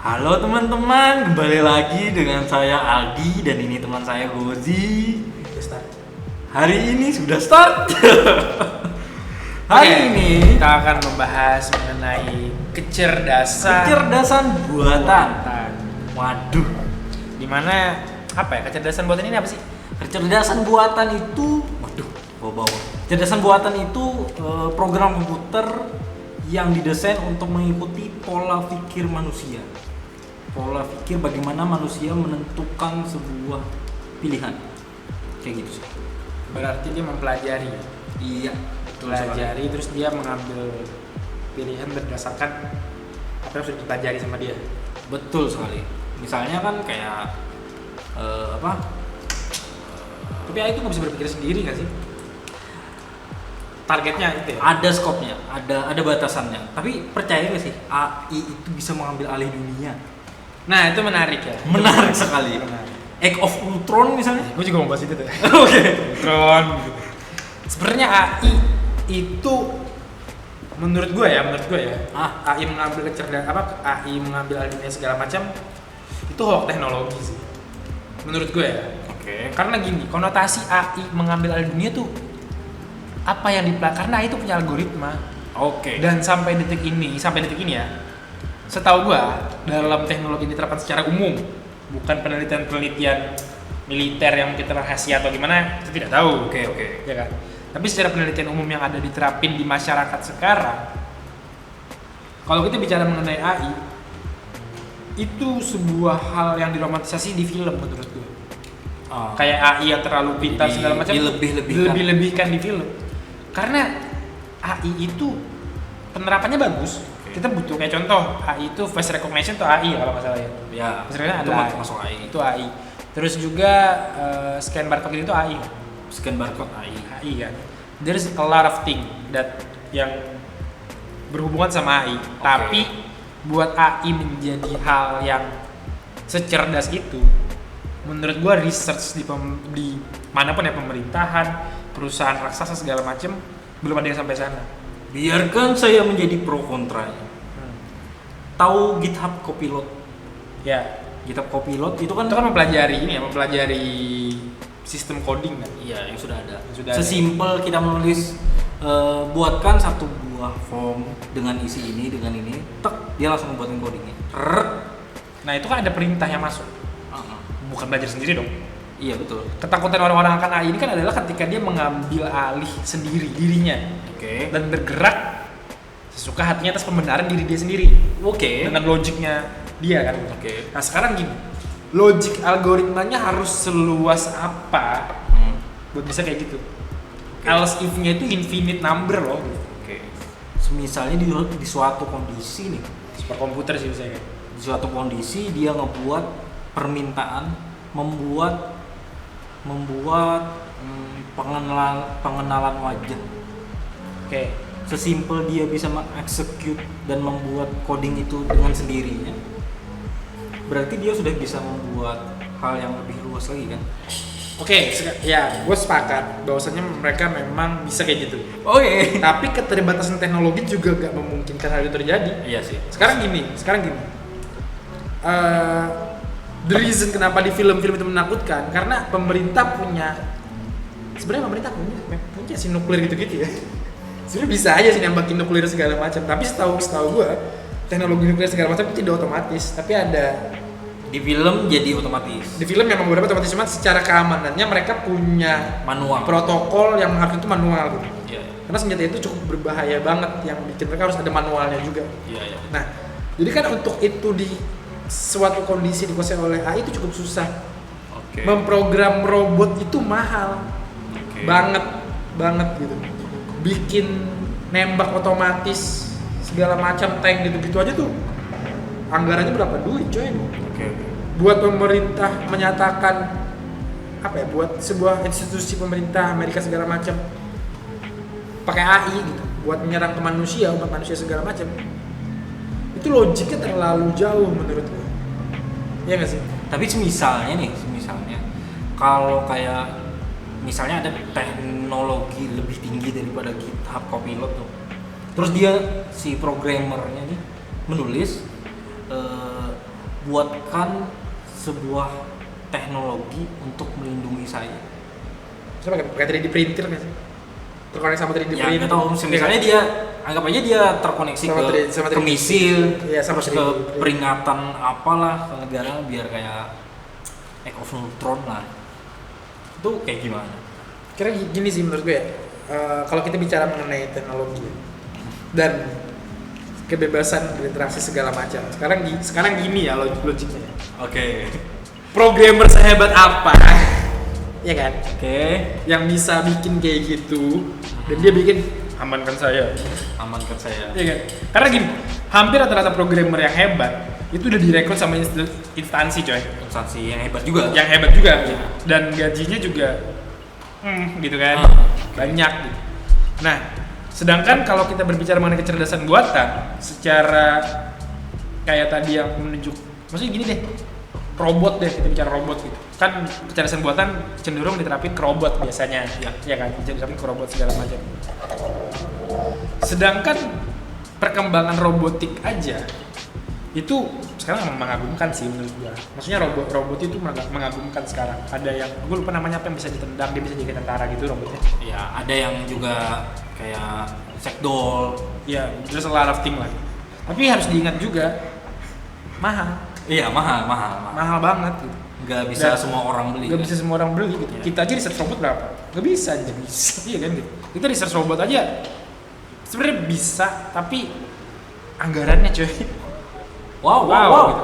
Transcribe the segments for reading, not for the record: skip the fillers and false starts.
Halo teman-teman, kembali lagi dengan saya Aldi dan ini teman saya Gozi. Hari ini sudah start. Hari ini kita akan membahas mengenai kecerdasan buatan. Waduh, Dimana apa ya kecerdasan buatan ini apa sih? kecerdasan buatan itu, bawa-bawa. Kecerdasan buatan itu program komputer yang didesain untuk mengikuti pola pikir manusia. Pola pikir bagaimana manusia menentukan sebuah pilihan. Kayak gitu sih. Berarti dia mempelajari. Iya, Pelajari terus dia mengambil pilihan berdasarkan apa yang sudah dipelajari sama dia. Betul sekali. Misalnya kan kayak Tapi AI itu nggak bisa berpikir sendiri nggak sih? Targetnya itu ya? ada skopnya, ada batasannya. Tapi percaya nggak sih AI itu bisa mengambil alih dunia? Nah itu menarik ya. Menarik sekali. Menarik. Age of Ultron misalnya. Gue juga mau bahas itu tuh. Oke. Tron. Sebenarnya AI itu menurut gue ya, AI mengambil AI mengambil alih dunia segala macam itu hoax teknologi sih. Menurut gue ya. Oke. Karena gini, konotasi AI mengambil alih dunia tuh apa yang karena AI itu punya algoritma. Oke. Dan sampai detik ini ya, setahu gua dalam teknologi ini diterapkan secara umum, bukan penelitian-penelitian militer yang kita rahasia atau gimana, kita tidak tahu. Oke. Ya kan? Tapi secara penelitian umum yang ada diterapin di masyarakat sekarang, kalau kita bicara mengenai AI, itu sebuah hal yang diromantisasi di film menurut gua. Kayak AI yang terlalu pintar segala macam, dilebih-lebihkan di film. Karena AI itu penerapannya bagus. Kita butuh kayak contoh AI itu face recognition tuh AI kalau nggak salah ya. Ya. Sebenarnya Itu ada masuk AI. Itu AI. Terus juga scan barcode itu AI. Scan barcode AI. AI kan. There's a lot of thing that yang berhubungan sama AI. Tapi buat AI menjadi hal yang secerdas itu, menurut gua research di manapun ya, pemerintahan, perusahaan raksasa segala macam belum ada yang sampai sana. Biarkan saya menjadi pro kontranya. Tahu GitHub Copilot? Ya, GitHub Copilot itu kan mempelajari sistem coding kan. Iya, yang sudah ada. Sudah Sesimpel kita menulis buatkan satu buah form dengan isi ini dengan ini, tek dia langsung membuatkan codingnya. Nah, itu kan ada perintah yang masuk. Bukan belajar sendiri dong. Iya betul. Ketakutan orang-orang akan AI ini kan adalah ketika dia mengambil alih sendiri dirinya. Oke. Dan bergerak sesuka hatinya atas pembenaran diri dia sendiri. Oke. Dengan logiknya dia kan. Oke. Nah sekarang gini, logik algoritmanya harus seluas apa buat bisa kayak gitu. Else if-nya itu infinite number loh. Oke. Misalnya di suatu kondisi nih, Super komputer sih misalnya. di suatu kondisi dia ngebuat permintaan, membuat pengenalan wajah. Oke. Sesimpel dia bisa mengeksekut dan membuat coding itu dengan sendirinya, berarti dia sudah bisa membuat hal yang lebih luas lagi kan? Oke, ya gue sepakat bahwasanya mereka memang bisa kayak gitu. Oke. Tapi keterbatasan teknologi juga gak memungkinkan hal itu terjadi. Iya sih. Sekarang gini. The reason kenapa di film-film itu menakutkan karena pemerintah sebenarnya pemerintah punya si nuklir gitu-gitu ya. Sebenarnya bisa aja sih nembakin nuklir segala macam, tapi setahu gua teknologi nuklir segala macam itu tidak otomatis, tapi ada Di film jadi otomatis. di film memang beberapa otomatis, cuma secara keamanannya mereka punya Manual. protokol yang mengatur itu manual gitu. Iya. Karena senjata itu cukup berbahaya banget yang bikin mereka harus ada manualnya juga. Iya. Nah, jadi kan untuk itu di suatu kondisi dikuasai oleh AI itu cukup susah. Oke. Memprogram robot itu mahal. Oke. Banget gitu. Bikin nembak otomatis segala macam tank gitu-gitu aja tuh anggarannya berapa duit coy. Oke. Buat pemerintah menyatakan buat sebuah institusi pemerintah Amerika segala macam pakai AI gitu buat menyerang ke manusia, umat manusia segala macam. Itu logiknya terlalu jauh menurut gue. Iya nggak sih? Tapi misalnya kalau kayak misalnya ada teknologi lebih tinggi daripada GitHub Copilot tuh, terus dia si programmernya nih menulis buatkan sebuah teknologi untuk melindungi saya. Coba pakai 3D printer nggak sih? Terkoneksi sama 3D Ya printer. nggak tahu, misalnya dia anggap aja dia terkoneksi Sama ke 3D ke misil, Iya, sama terus 3D ke printer. peringatan apalah ke negara biar kayak Age of Ultron lah. Itu kayak gimana? Kira gini sih menurut gue ya. Kalau kita bicara mengenai teknologi dan kebebasan berinteraksi segala macam. Sekarang gini ya logiknya. Oke. Programmer sehebat apa? Ya kan? Oke. Yang bisa bikin kayak gitu dan dia bikin amankan saya. Amankan saya. Iya kan? Karena gini, hampir rata-rata programmer yang hebat itu udah direkrut sama instansi coy. Instansi yang hebat juga. Yang hebat juga dan gajinya juga gitu kan. Banyak gitu. Nah, sedangkan kalau kita berbicara mengenai kecerdasan buatan secara kayak tadi yang menunjuk, maksudnya gini deh, robot deh, kita bicara robot gitu kan, kecerdasan buatan cenderung diterapin ke robot biasanya ya kan, diterapin ke robot segala macam. Sedangkan perkembangan robotik aja itu sekarang mengagumkan sih menurut gua. Maksudnya robot itu mengagumkan sekarang. Ada yang gue lupa namanya apa, yang bisa ditendang, dia bisa jadi tentara gitu robotnya. Ya, ada yang juga kayak sekdol. Ya, there's a lot of thing lah. Tapi harus diingat juga mahal. Iya, mahal. Mahal banget gitu. Nggak bisa Dan semua orang beli. Nggak bisa semua orang beli gitu. Iya. Kita aja research robot berapa? Nggak bisa aja. Iya kan gitu. Kita research robot aja sebenarnya bisa, tapi anggarannya coy. Wow. Gitu.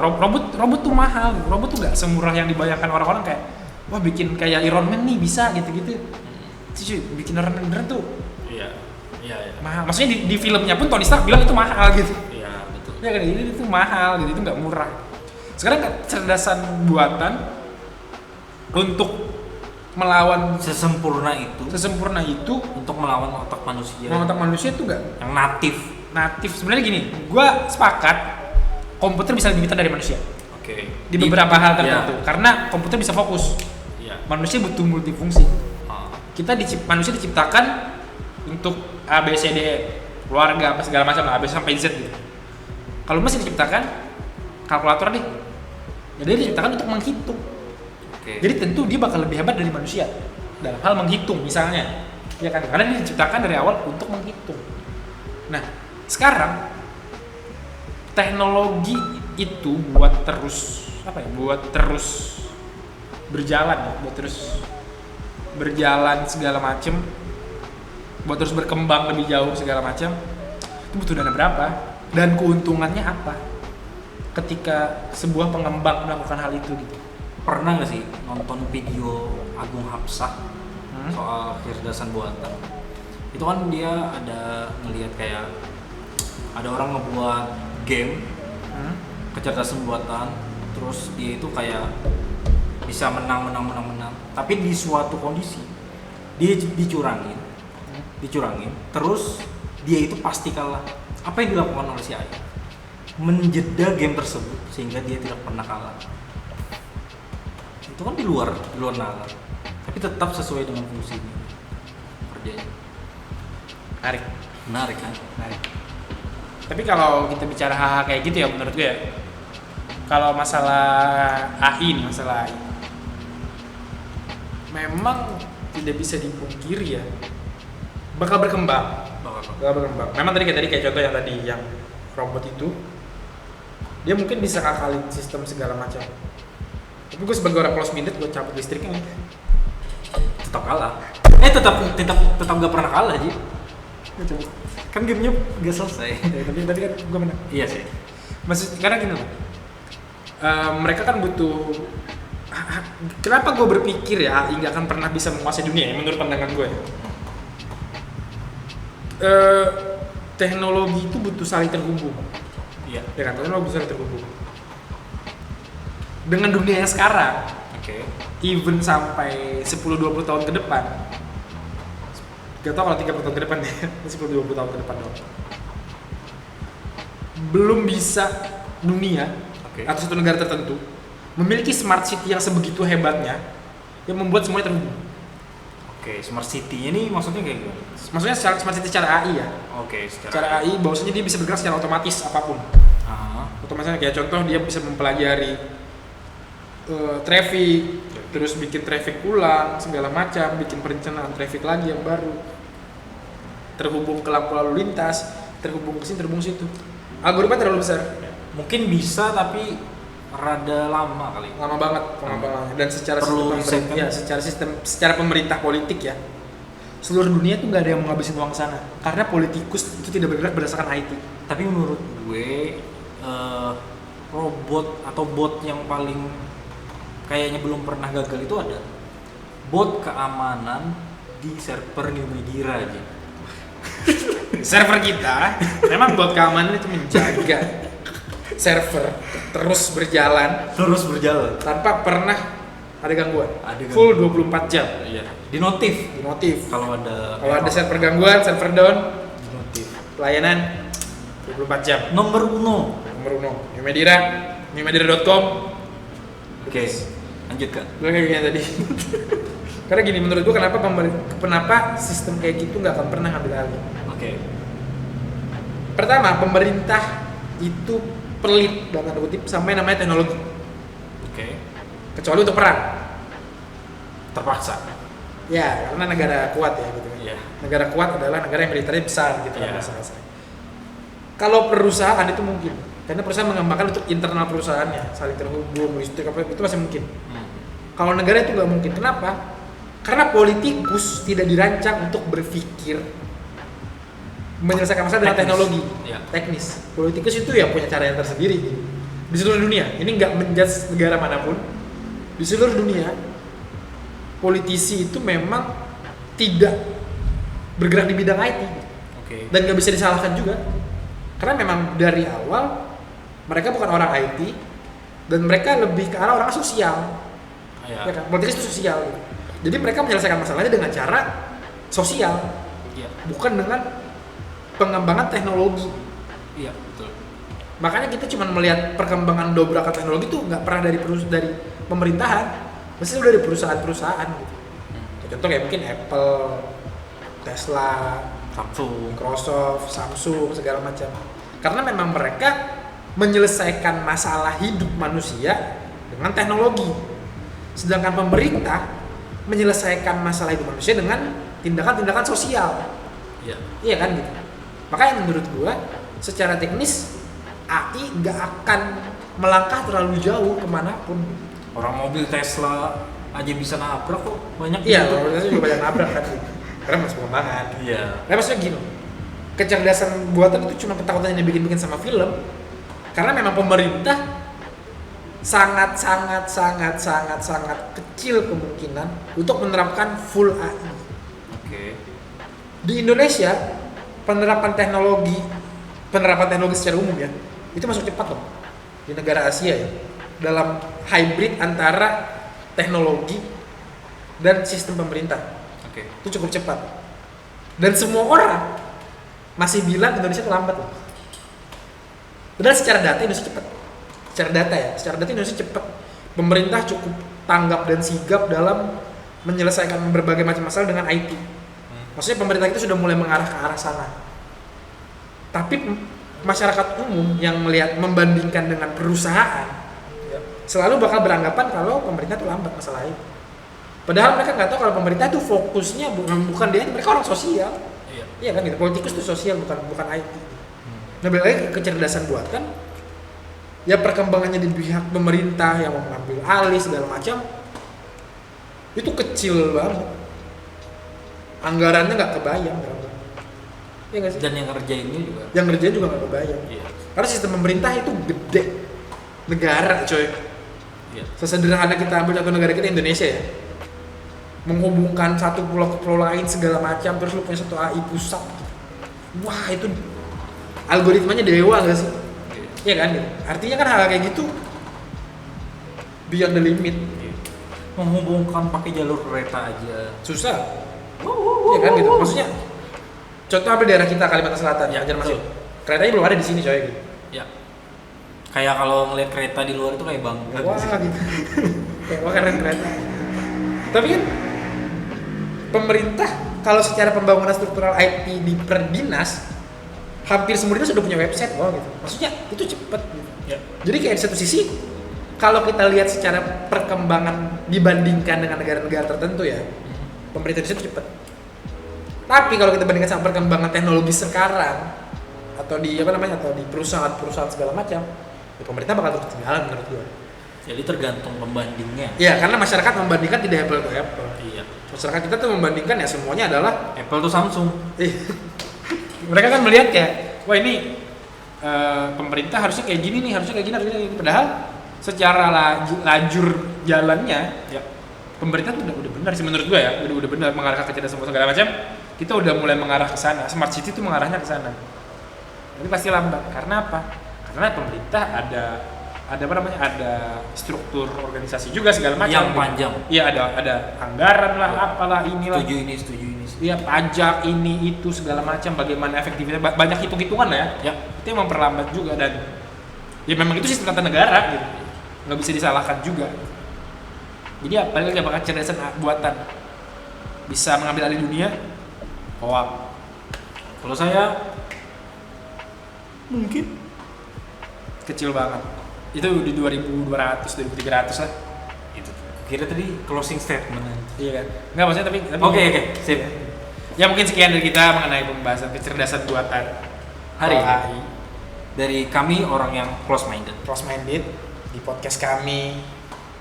Robot tuh mahal. Robot tuh nggak semurah yang dibayangkan orang-orang, kayak wah bikin kayak Iron Man nih bisa gitu-gitu. Cuy, bikin Iron Man beneran tuh Iya. mahal. Maksudnya di filmnya pun Tony Stark bilang itu mahal gitu. Iya, betul. Ya kan, ini itu mahal gitu, itu nggak murah. Sekarang kecerdasan buatan untuk melawan Sesempurna itu untuk melawan otak manusia. otak manusia itu nggak Yang natif. Sebenarnya gini, gua sepakat komputer bisa lebih pintar dari manusia Oke. di beberapa hal tertentu, Iya. karena komputer bisa fokus. Iya. Manusia butuh multifungsi. Ah. Manusia diciptakan untuk A B C D E, keluarga apa segala macam lah, A B sampai Z gitu. Kalau mesin diciptakan kalkulator deh, ya dia diciptakan untuk menghitung. Oke. Jadi tentu dia bakal lebih hebat dari manusia dalam hal menghitung misalnya, ya kan? Karena dia diciptakan dari awal untuk menghitung. Nah, sekarang teknologi itu buat terus berjalan segala macem, buat terus berkembang lebih jauh segala macam, itu butuh dana berapa dan keuntungannya apa ketika sebuah pengembang melakukan hal itu gitu. Pernah nggak sih nonton video Agung Hapsah soal kecerdasan buatan? Itu kan dia ada ngelihat kayak ada orang ngebuat game kecerdasan buatan, terus dia itu kayak bisa menang, tapi di suatu kondisi dia dicurangin, terus dia itu pasti kalah. Apa yang dilakukan oleh si AI? Menjeda game tersebut sehingga dia tidak pernah kalah. Itu kan di luar nalar, tapi tetap sesuai dengan fungsinya kerjanya. Menarik kan? Tapi kalau kita bicara hal kayak gitu ya, menurut gue ya, kalau masalah AI memang tidak bisa dipungkiri ya, bakal berkembang. Memang tadi kayak contoh yang tadi yang robot itu, dia mungkin bisa ngakalin sistem segala macam. Tapi gue sebagai orang close minded, gue cabut listriknya. Tetap kalah. Tetap gak pernah kalah Ji. Kan gamenya gak selesai. Ya, tapi kan gue menang. Iya sih. Maksud karena gini loh, mereka kan butuh. Kenapa gue berpikir ya AI nggak akan pernah bisa menguasai dunia ya, menurut pandangan gue. Teknologi itu butuh saling terhubung. Iya. Ya kan, teknologi butuh saling terhubung. Dengan dunia yang sekarang, Oke. even sampai 10-20 tahun ke depan, gak tau kalau 30 tahun ke depan ya, 10-20 tahun ke depan dong, belum bisa dunia atau satu negara tertentu memiliki smart city yang sebegitu hebatnya yang membuat semuanya terhubung. Oke, smart city ini maksudnya kayak gimana? Maksudnya smart city secara AI ya. Oke, Secara AI bahwasanya dia bisa bergerak secara otomatis apapun. Otomatisnya kayak contoh dia bisa mempelajari traffic, terus bikin traffic ulang segala macam, bikin perencanaan traffic lagi yang baru, terhubung ke lampu lalu lintas, terhubung ke sini, terhubung situ. Algoritma terlalu besar. Mungkin bisa tapi rada lama kali. Lama banget pengembangannya, dan secara Perlu riset kan? ya, secara pemerintah politik ya, seluruh dunia tuh nggak ada yang mau ngabisin uang sana karena politikus itu tidak bergerak berdasarkan IT. Tapi menurut gue robot atau bot yang paling kayaknya belum pernah gagal itu ada bot keamanan di server New Medira aja. Server kita memang buat keamanan itu menjaga server terus berjalan tanpa pernah ada gangguan. Full 24 jam. Iya. Di notif kalau ada server gangguan, server down, di notif. pelayanan 24 jam. Nomor uno. New Medira, newmedira.com. Oke. Lanjut Kak. Gue kayak gini tadi. Karena gini, menurut gue kenapa sistem kayak gitu nggak akan pernah ngambil alih. Oke. Pertama, pemerintah itu pelit dalam tanda kutip sama yang namanya teknologi. Oke. Kecuali untuk perang. Terpaksa. Ya, karena negara kuat ya gitu. Iya. Negara kuat adalah negara yang militernya besar gitu kan Iya. bahasa-bahasa. Kalau perusahaan itu mungkin, karena perusahaan mengembangkan untuk internal perusahaannya, saling terhubung, listrik apa itu masih mungkin. Kalau negara itu nggak mungkin. Kenapa? Karena politikus tidak dirancang untuk berpikir menyelesaikan masalah dengan teknologi, teknis. Politikus itu ya punya cara yang tersendiri gitu. Di seluruh dunia. Ini nggak menjudge negara manapun. Di seluruh dunia, politisi itu memang tidak bergerak di bidang IT. Dan nggak bisa disalahkan juga. Karena memang dari awal mereka bukan orang IT dan mereka lebih ke arah orang sosial. Ya kan? Politikus itu sosial gitu. Jadi mereka menyelesaikan masalahnya dengan cara sosial, bukan dengan pengembangan teknologi. Iya, betul. Makanya kita cuma melihat perkembangan dobrakan teknologi itu nggak pernah dari pemerintahan, pasti udah dari perusahaan-perusahaan gitu. Contoh kayak mungkin Apple, Tesla, Samsung, Microsoft, Samsung, segala macam. Karena memang mereka menyelesaikan masalah hidup manusia dengan teknologi. Sedangkan pemerintah menyelesaikan masalah hidup manusia dengan tindakan-tindakan sosial. Iya kan gitu. Makanya menurut gua secara teknis AI nggak akan melangkah terlalu jauh kemanapun. Orang mobil Tesla aja bisa nabrak kok, banyak. Iya, mobil Tesla juga banyak nabrak kan. Karena masih pengembangan. Iya. Nah, maksudnya gini, kecerdasan buatan itu cuma ketakutan yang dibikin-bikin sama film. Karena memang pemerintah sangat kecil kemungkinan untuk menerapkan full AI. Di Indonesia penerapan teknologi secara umum ya itu masuk cepat loh di negara Asia ya, dalam hybrid antara teknologi dan sistem pemerintah. Itu cukup cepat dan semua orang masih bilang Indonesia terlambat loh. Padahal secara data Indonesia cepat. Secara data Indonesia cepat. Pemerintah cukup tanggap dan sigap dalam menyelesaikan berbagai macam masalah dengan IT. Maksudnya pemerintah itu sudah mulai mengarah ke arah sana. Tapi masyarakat umum yang melihat membandingkan dengan perusahaan selalu bakal beranggapan kalau pemerintah itu lambat masalah itu. Padahal mereka nggak tahu kalau pemerintah itu fokusnya bukan dia, mereka orang sosial. Iya kan gitu. Politikus itu sosial bukan IT. Nah, balik lagi ke kecerdasan buatan. Ya perkembangannya di pihak pemerintah yang mengambil alih segala macam itu kecil banget. Anggarannya nggak kebayang. Ya nggak sih? Dan yang ngerjainnya juga. Yang ngerjain juga nggak kebayang. Karena sistem pemerintah itu gede. Negara coy. Sesederhana kita ambil contoh negara kita Indonesia ya. Menghubungkan satu pulau ke pulau lain segala macam, terus lu punya satu AI pusat. Wah itu algoritmanya dewa nggak sih? Iya kan? Artinya kan hal kayak gitu beyond the limit. Menghubungkan pakai jalur kereta aja susah. Iya kan gitu. Maksudnya contoh ambil daerah kita Kalimantan Selatan, Banjarmasin. Keretanya belum ada di sini coy gitu. Ya. Kayak kalau ngeliat kereta di luar itu kayak bangga. Wah gitu. Kayak wah keren kereta. Tapi kan pemerintah kalau secara pembangunan struktural IT di per dinas hampir semua itu sudah punya website gitu. Maksudnya itu cepet gitu. Ya. Jadi kayak di satu sisi kalau kita lihat secara perkembangan dibandingkan dengan negara-negara tertentu ya, pemerintah di situ cepet. Tapi kalau kita bandingkan sama perkembangan teknologi sekarang atau di atau di perusahaan-perusahaan segala macam, ya pemerintah bakal terus ketinggalan menurut gue. Jadi tergantung pembandingnya. Ya, karena masyarakat membandingkan tidak apple to apple. Iya. Masyarakat kita tuh membandingkan ya semuanya adalah Apple tuh Samsung. mereka kan melihat kayak, wah ini pemerintah harusnya kayak gini nih, harusnya kayak gini. Padahal secara lajur jalannya, ya pemerintah tuh udah benar sih menurut gua ya, udah benar mengarah ke kecerdasan segala macam. Kita udah mulai mengarah ke sana. Smart city itu mengarahnya ke sana. Tapi pasti lambat. Karena apa? Karena pemerintah ada struktur organisasi juga segala macam yang panjang. Iya, ada anggaran lah, apalah inilah. Setuju ini. Iya, pajak ini itu segala macam, bagaimana efektivitas, banyak hitung-hitungan ya. Ya. Itu yang memperlambat juga dan ya memang itu sistem tata negara gitu. Nggak bisa disalahkan juga. Jadi apalagi apakah kecerdasan buatan bisa mengambil alih dunia? Hoax. Kalau saya mungkin Kecil banget. Itu di 2200, 2300 lah. itu. Kira tadi closing statement. Iya kan? Nggak maksudnya tapi Oke, sip. Ya mungkin sekian dari kita mengenai pembahasan kecerdasan buatan Hari ini. AI. Dari kami orang yang close minded. Close minded di podcast kami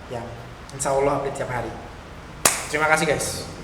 yang insya Allah update tiap hari. Terima kasih guys.